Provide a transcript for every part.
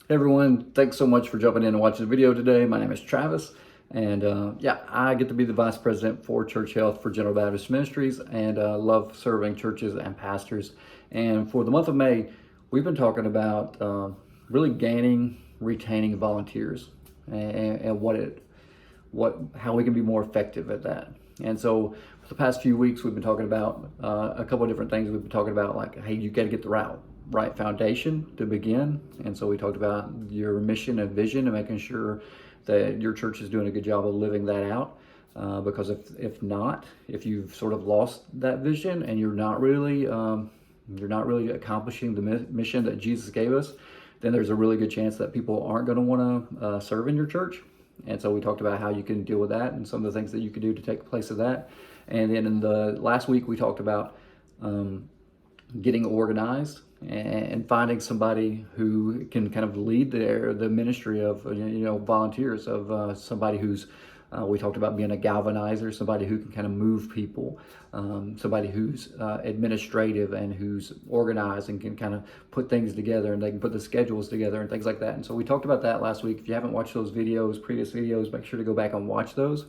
Hey everyone, thanks so much for jumping in and watching the video today. My name is Travis, and I get to be the Vice President for Church Health for General Baptist Ministries, and love serving churches and pastors. And for the month of May, we've been talking about really gaining, retaining volunteers, and how we can be more effective at that. And so for the past few weeks, we've been talking about a couple of different things. We've been talking about, like, hey, you got to get the right foundation to begin. And so we talked about your mission and vision and making sure that your church is doing a good job of living that out. Because if not, if you've sort of lost that vision and you're not really you're not really accomplishing the mission that Jesus gave us, then there's a really good chance that people aren't going to want to serve in your church. And so we talked about how you can deal with that and some of the things that you can do to take place of that. And then in the last week, we talked about getting organized and finding somebody who can kind of lead the ministry of volunteers, of somebody who's we talked about being a galvanizer, somebody who can kind of move people, somebody who's administrative and who's organized and can kind of put things together, and they can put the schedules together and things like that. And so we talked about that last week. If you haven't watched those previous videos, make sure to go back and watch those,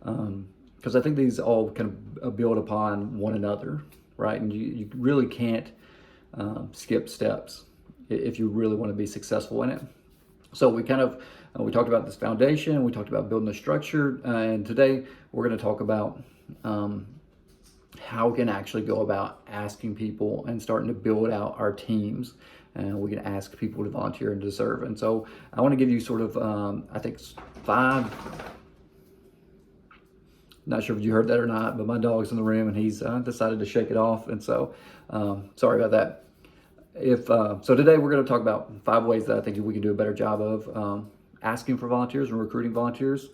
because I think these all kind of build upon one another, right? And you really can't skip steps if you really want to be successful in it. So we talked about this foundation, we talked about building a structure, and today we're going to talk about how we can actually go about asking people and starting to build out our teams. And we can ask people to volunteer and to serve. And so I want to give you sort of, I think, 5. Not sure if you heard that or not, but my dog's in the room and he's decided to shake it off. And so sorry about that. So today we're going to talk about 5 ways that I think we can do a better job of asking for volunteers and recruiting volunteers.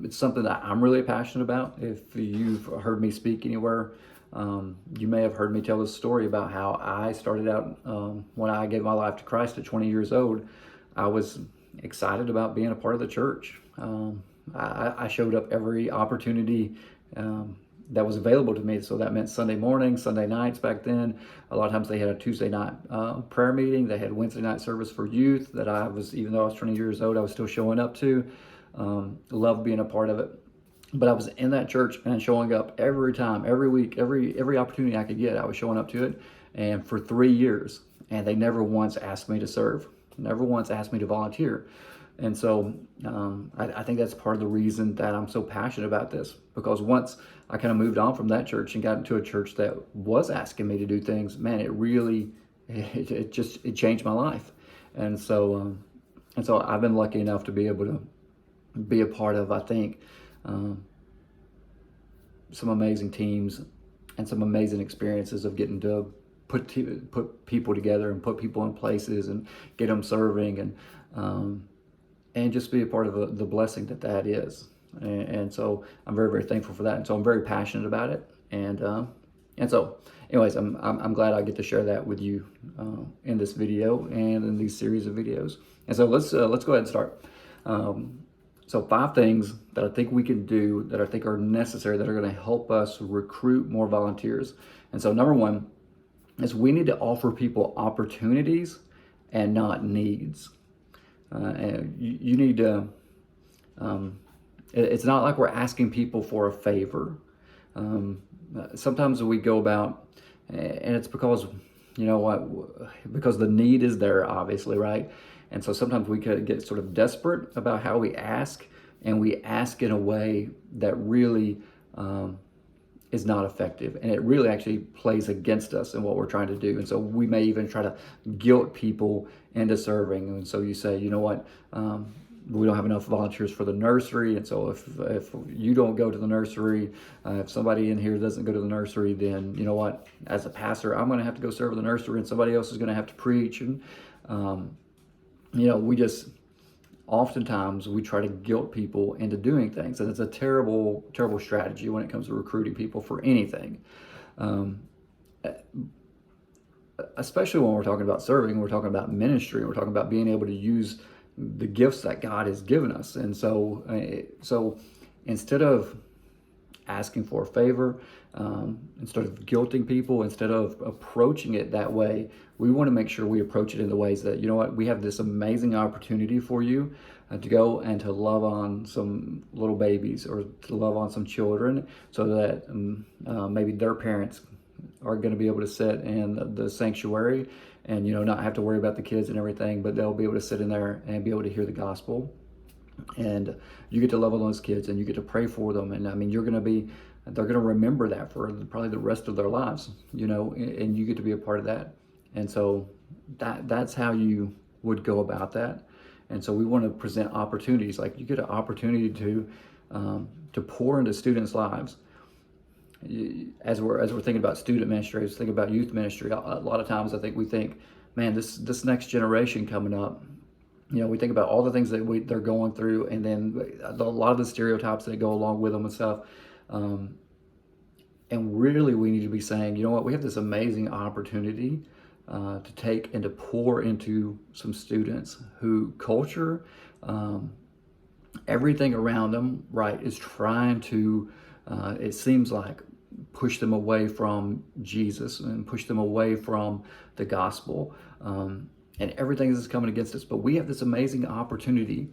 It's something that I'm really passionate about. If you've heard me speak anywhere, you may have heard me tell this story about how I started out when I gave my life to Christ at 20 years old. I was excited about being a part of the church. I showed up every opportunity that was available to me. So that meant Sunday mornings, Sunday nights back then. A lot of times they had a Tuesday night prayer meeting. They had Wednesday night service for youth that even though I was 20 years old, I was still showing up to. Loved being a part of it. But I was in that church and showing up every time, every week, every opportunity I could get, I was showing up to it. And for 3 years, and they never once asked me to serve, never once asked me to volunteer. And so I think that's part of the reason that I'm so passionate about this, because once I kind of moved on from that church and got into a church that was asking me to do things, man, it changed my life. And so I've been lucky enough to be able to be a part of, I think, some amazing teams and some amazing experiences of getting to put people together and put people in places and get them serving, and just be a part of the blessing that is. And so I'm very, very thankful for that. And so I'm very passionate about it. And so anyways, I'm glad I get to share that with you in this video and in these series of videos. And so let's go ahead and start. So 5 things that I think we can do that I think are necessary, that are going to help us recruit more volunteers. And so number 1 is we need to offer people opportunities and not needs. And you need to, it's not like we're asking people for a favor. Sometimes we go about, and it's because, because the need is there, obviously, right? And so sometimes we could get sort of desperate about how we ask, and we ask in a way that really is not effective, and it really actually plays against us in what we're trying to do. And so we may even try to guilt people into serving. And so you say, you know what, we don't have enough volunteers for the nursery, and so if you don't go to the nursery, if somebody in here doesn't go to the nursery, then you know what, as a pastor, I'm going to have to go serve in the nursery, and somebody else is going to have to preach. And oftentimes we try to guilt people into doing things, and it's a terrible, terrible strategy when it comes to recruiting people for anything. Especially when we're talking about serving, we're talking about ministry, we're talking about being able to use the gifts that God has given us. And so instead of asking for a favor, instead of guilting people, instead of approaching it that way, we want to make sure we approach it in the ways that, you know what, we have this amazing opportunity for you to go and to love on some little babies or to love on some children, so that maybe their parents are going to be able to sit in the sanctuary and, you know, not have to worry about the kids and everything, but they'll be able to sit in there and be able to hear the gospel. And you get to love on those kids and you get to pray for them. And I mean, they're going to remember that for probably the rest of their lives, you know, and you get to be a part of that. And so that's how you would go about that. And so we want to present opportunities. Like, you get an opportunity to pour into students' lives. As we're thinking about student ministry, as we're thinking about youth ministry, a lot of times I think we think, man, this next generation coming up, you know, we think about all the things that they're going through, and then a lot of the stereotypes that go along with them and stuff. And really, we need to be saying, you know what, we have this amazing opportunity to take and to pour into some students who culture, everything around them, right, is trying to, it seems like, push them away from Jesus and push them away from the gospel. And everything is coming against us. But we have this amazing opportunity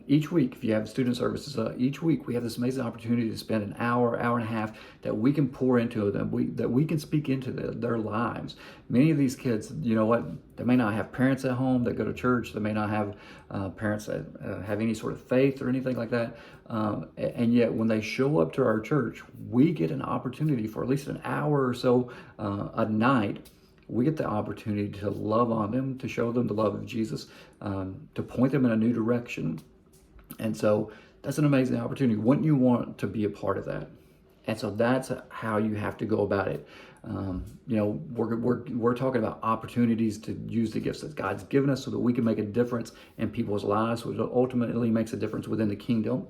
each week. If you have student services, each week we have this amazing opportunity to spend an hour and a half that we can pour into them, that we can speak into their lives. Many of these kids, you know what, they may not have parents at home that go to church. They may not have parents that have any sort of faith or anything like that. And yet when they show up to our church, we get an opportunity for at least an hour or so a night. We get the opportunity to love on them, to show them the love of Jesus, to point them in a new direction. And so that's an amazing opportunity. Wouldn't you want to be a part of that? And so that's how you have to go about it. You know, we're talking about opportunities to use the gifts that God's given us so that we can make a difference in people's lives, which ultimately makes a difference within the kingdom.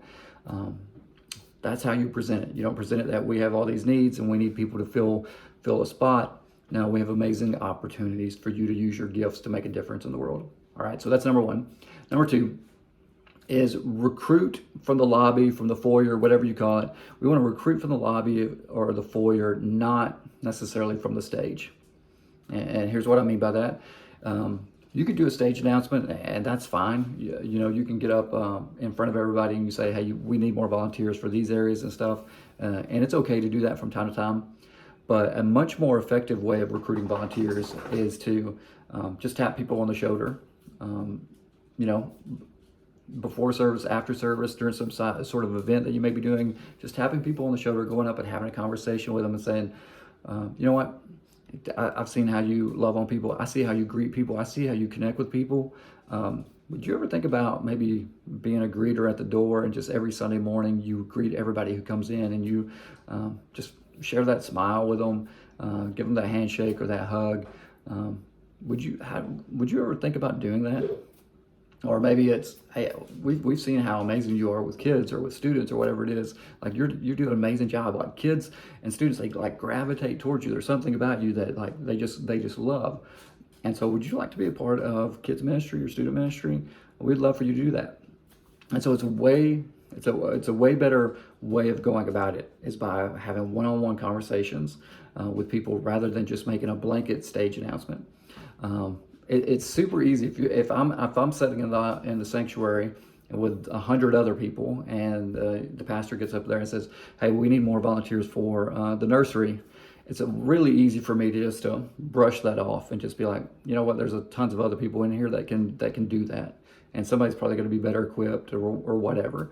That's how you present it. You don't present it that we have all these needs and we need people to fill a spot. Now we have amazing opportunities for you to use your gifts to make a difference in the world. All right, so that's number one. Number two is recruit from the lobby, from the foyer, whatever you call it. We want to recruit from the lobby or the foyer, not necessarily from the stage. And here's what I mean by that. You could do a stage announcement, and that's fine. You know, you can get up in front of everybody and you say, hey, we need more volunteers for these areas and stuff. And it's okay to do that from time to time. But a much more effective way of recruiting volunteers is to just tap people on the shoulder, you know, before service, after service, during some sort of event that you may be doing, just tapping people on the shoulder, going up and having a conversation with them and saying, you know what, I've seen how you love on people. I see how you greet people. I see how you connect with people. Would you ever think about maybe being a greeter at the door, and just every Sunday morning you greet everybody who comes in, and you just share that smile with them, give them that handshake or that hug? Would you ever think about doing that? Or maybe it's, hey, we've seen how amazing you are with kids or with students or whatever it is. Like, you're doing an amazing job. Like, kids and students, they like gravitate towards you. There's something about you that like they just love. And so would you like to be a part of kids ministry or student ministry? We'd love for you to do that. And so it's a way better way of going about it, is by having one-on-one conversations with people rather than just making a blanket stage announcement. It's super easy. If I'm sitting in the sanctuary with 100 other people, and the pastor gets up there and says, "Hey, we need more volunteers for the nursery." It's really easy for me to just brush that off and just be like, you know what? There's tons of other people in here that can do that, and somebody's probably going to be better equipped or whatever.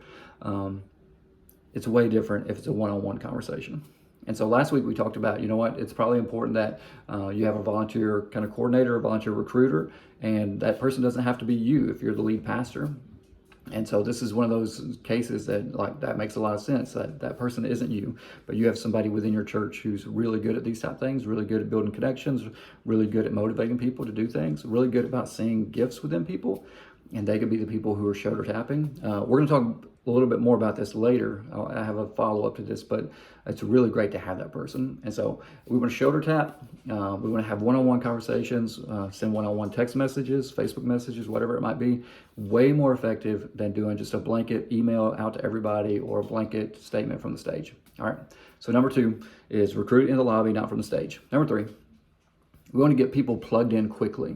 It's way different if it's a one-on-one conversation. And so last week we talked about, you know what, it's probably important that you have a volunteer kind of coordinator, a volunteer recruiter, and that person doesn't have to be you if you're the lead pastor. And so this is one of those cases that makes a lot of sense, that person isn't you, but you have somebody within your church who's really good at these type of things, really good at building connections, really good at motivating people to do things, really good about seeing gifts within people, and they could be the people who are shoulder tapping. We're going to talk a little bit more about this later. I have a follow-up to this, but it's really great to have that person. And so we want to shoulder tap. We want to have one-on-one conversations, send one-on-one text messages, Facebook messages, whatever it might be. Way more effective than doing just a blanket email out to everybody or a blanket statement from the stage. All right. So number 2 is recruit in the lobby, not from the stage. Number 3, we want to get people plugged in quickly.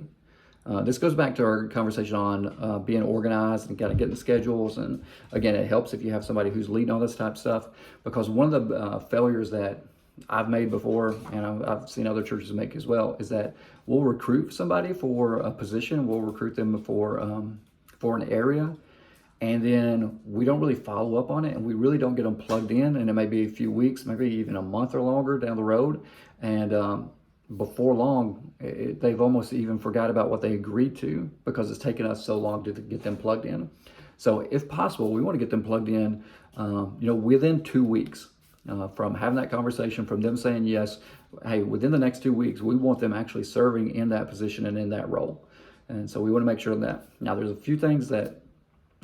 This goes back to our conversation on being organized and kind of getting schedules. And again, it helps if you have somebody who's leading all this type of stuff, because one of the failures that I've made before, and I've seen other churches make as well, is that we'll recruit somebody for a position, we'll recruit them for an area, and then we don't really follow up on it, and we really don't get them plugged in, and it may be a few weeks, maybe even a month or longer down the road, and before long, they've almost even forgot about what they agreed to, because it's taken us so long to get them plugged in. So if possible, we want to get them plugged in, within 2 weeks. From having that conversation, from them saying yes, hey, within the next 2 weeks, we want them actually serving in that position and in that role. And so we want to make sure of that. Now, there's a few things that,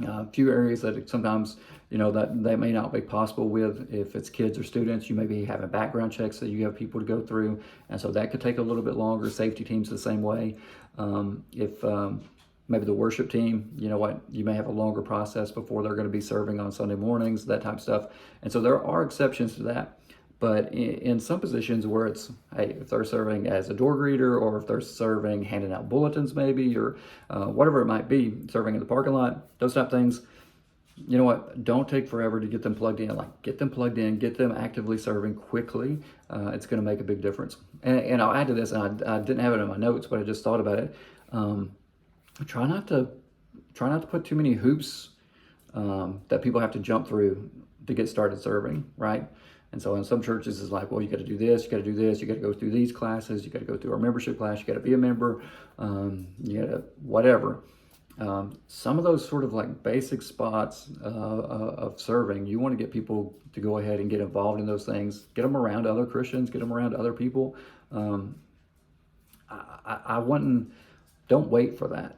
a few areas that sometimes, that may not be possible with. If it's kids or students, you may be having background checks that you have people to go through. And so that could take a little bit longer. Safety teams the same way. If maybe the worship team, you may have a longer process before they're going to be serving on Sunday mornings, that type of stuff. And so there are exceptions to that. But in some positions where it's, hey, if they're serving as a door greeter, or if they're serving, handing out bulletins maybe, or whatever it might be, serving in the parking lot, those type of things, you know what, don't take forever to get them plugged in. Like, get them plugged in, get them actively serving quickly. It's going to make a big difference. And I'll add to this, and I didn't have it in my notes, but I just thought about it. Try not to put too many hoops that people have to jump through to get started serving, right? And so in some churches, it's like, well, you got to do this, you got to do this, you got to go through these classes, you got to go through our membership class, you got to be a member, you got to whatever. Some of those sort of like basic spots of serving, you want to get people to go ahead and get involved in those things, get them around other Christians, get them around other people. I wouldn't, don't wait for that.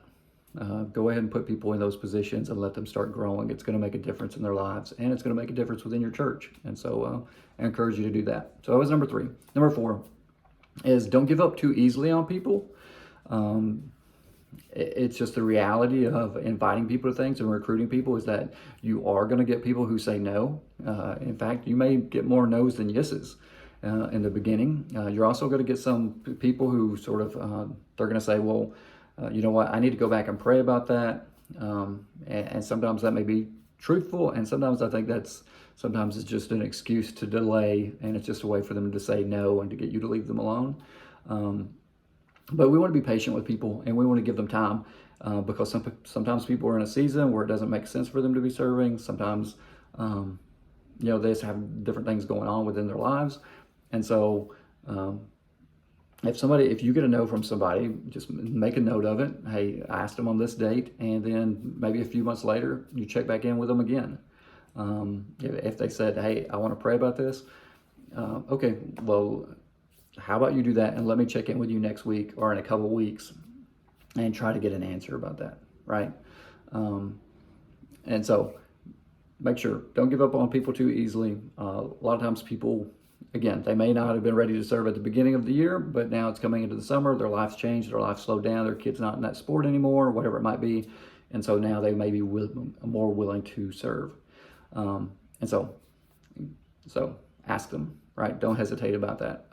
Go ahead and put people in those positions and let them start growing. It's going to make a difference in their lives, and it's going to make a difference within your church. And so I encourage you to do that. So that was number 3. Number 4 is don't give up too easily on people. It's just the reality of inviting people to things and recruiting people, is that you are going to get people who say no. In fact, you may get more no's than yeses in the beginning. You're also going to get some people who sort of, they're going to say, well, you know what, I need to go back and pray about that. And sometimes that may be truthful, and sometimes I think sometimes it's just an excuse to delay, and it's just a way for them to say no and to get you to leave them alone. But we want to be patient with people, and we want to give them time, because sometimes people are in a season where it doesn't make sense for them to be serving. Sometimes, they just have different things going on within their lives. And so, if you get a no from somebody, just make a note of it. Hey, I asked them on this date, and then maybe a few months later, you check back in with them again. If they said, hey, I want to pray about this, okay, well, how about you do that, and let me check in with you next week or in a couple weeks and try to get an answer about that, right? And so make sure, don't give up on people too easily. A lot of times people, again, they may not have been ready to serve at the beginning of the year, but now it's coming into the summer, their life's changed, their life's slowed down, their kid's not in that sport anymore, whatever it might be. And so now they may be more willing to serve. And so ask them, right? Don't hesitate about that.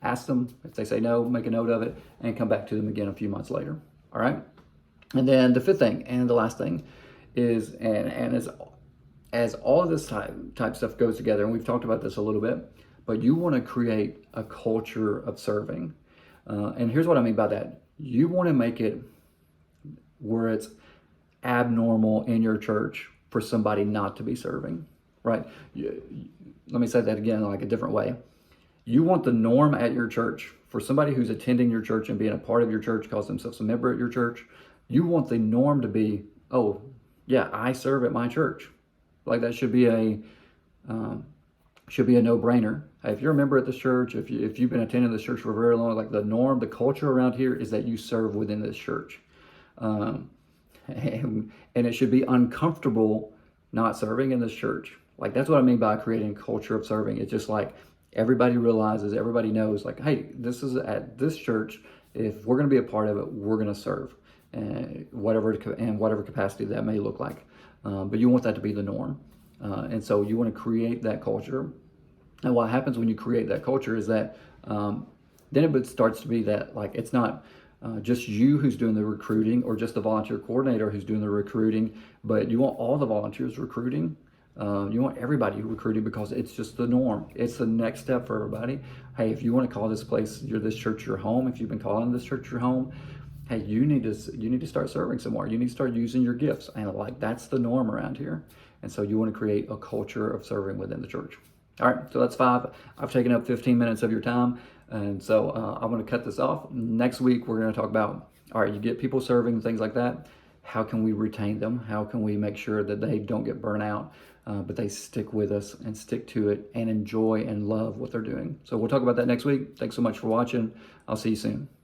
Ask them. If they say no, make a note of it and come back to them again a few months later. All right. And then the 5th thing and the last thing is, and as all of this type stuff goes together, and we've talked about this a little bit, but you want to create a culture of serving. And here's what I mean by that. You want to make it where it's abnormal in your church for somebody not to be serving, right? Let me say that again, like a different way. You want the norm at your church for somebody who's attending your church and being a part of your church, calls themselves a member at your church. You want the norm to be, oh, yeah, I serve at my church. Like that should be a no-brainer. If you're a member at this church, if you've been attending this church for very long, like the norm, the culture around here is that you serve within this church. And it should be uncomfortable not serving in this church. Like that's what I mean by creating a culture of serving. It's just like everybody realizes, everybody knows, like, hey, this is at this church. If we're going to be a part of it, we're going to serve, whatever capacity that may look like. But you want that to be the norm, and so you want to create that culture. And what happens when you create that culture is that then it starts to be that, like, it's not just you who's doing the recruiting or just the volunteer coordinator who's doing the recruiting, but you want all the volunteers recruiting. You want everybody recruiting because it's just the norm. It's the next step for everybody. Hey, if you want to call this place, this church your home, if you've been calling this church your home, hey, you need to start serving some more. You need to start using your gifts, and like that's the norm around here. And so you want to create a culture of serving within the church. All right, so that's 5. I've taken up 15 minutes of your time, and so I'm going to cut this off. Next week, we're going to talk about, all right, you get people serving, things like that. How can we retain them? How can we make sure that they don't get burnt out, but they stick with us and stick to it and enjoy and love what they're doing? So we'll talk about that next week. Thanks so much for watching. I'll see you soon.